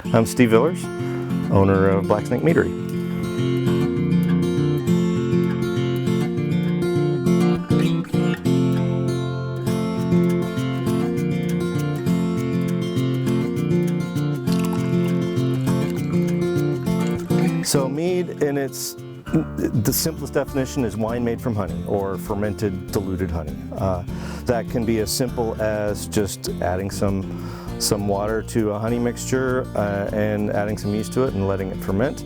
I'm Steve Villers, owner of Black Snake Meadery. So mead, in the simplest definition, is wine made from honey or fermented diluted honey. That can be as simple as just adding some water to a honey mixture and adding some yeast to it and letting it ferment.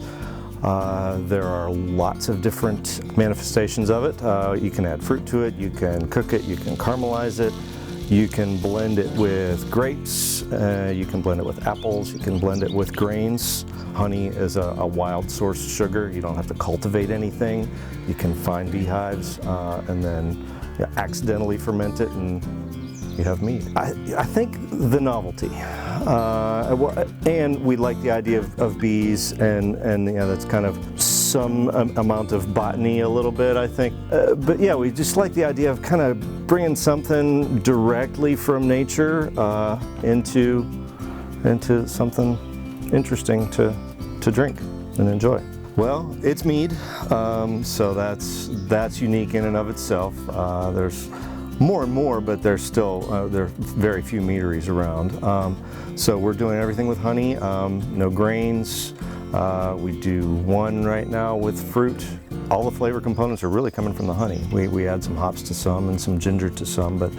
There are lots of different manifestations of it. You can add fruit to it, you can cook it, you can caramelize it, you can blend it with grapes, you can blend it with apples, you can blend it with grains. Honey is a wild source of sugar. You don't have to cultivate anything. You can find beehives and then accidentally ferment it and you have mead. I think the novelty, and we like the idea of bees, and that's kind of some amount of botany a little bit, I think. But yeah, we just like the idea of kind of bringing something directly from nature into something interesting to drink and enjoy. Well, it's mead, so that's unique in and of itself. There's more and more, but there's still there are very few meaderies around. So we're doing everything with honey, no grains. We do one right now with fruit. All the flavor components are really coming from the honey. We add some hops to some and some ginger to some, but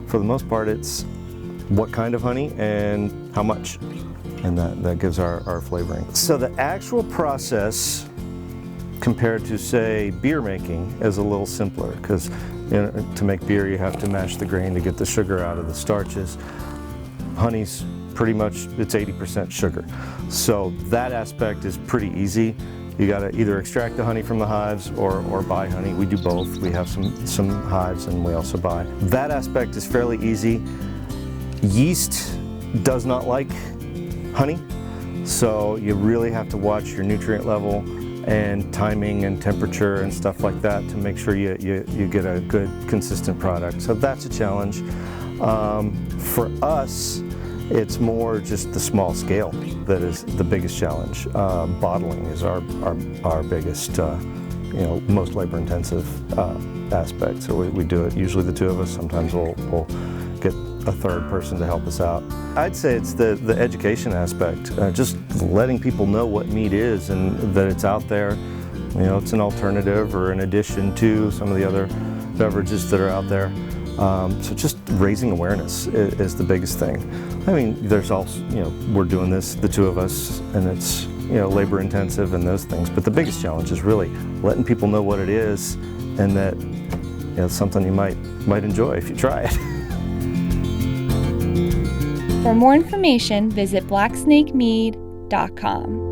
for the most part it's what kind of honey and how much, and that gives our flavoring. So the actual process compared to, say, beer making is a little simpler, because to make beer you have to mash the grain to get the sugar out of the starches. Honey's pretty much, it's 80% sugar. So that aspect is pretty easy. You gotta either extract the honey from the hives or buy honey. We do both. We have some hives and we also buy. That aspect is fairly easy. Yeast does not like honey, so you really have to watch your nutrient level and timing and temperature and stuff like that to make sure you get a good consistent product. So that's a challenge. For us, it's more just the small scale that is the biggest challenge. Bottling is our biggest, most labor intensive aspect. So we do it, usually the two of us. Sometimes we'll get a third person to help us out. I'd say it's the education aspect, just letting people know what mead is and that it's out there. It's an alternative or an addition to some of the other beverages that are out there. So just raising awareness is the biggest thing. I mean, there's also, we're doing this, the two of us, and it's, labor intensive and those things. But the biggest challenge is really letting people know what it is and that it's something you might enjoy if you try it. For more information, visit blacksnakemead.com.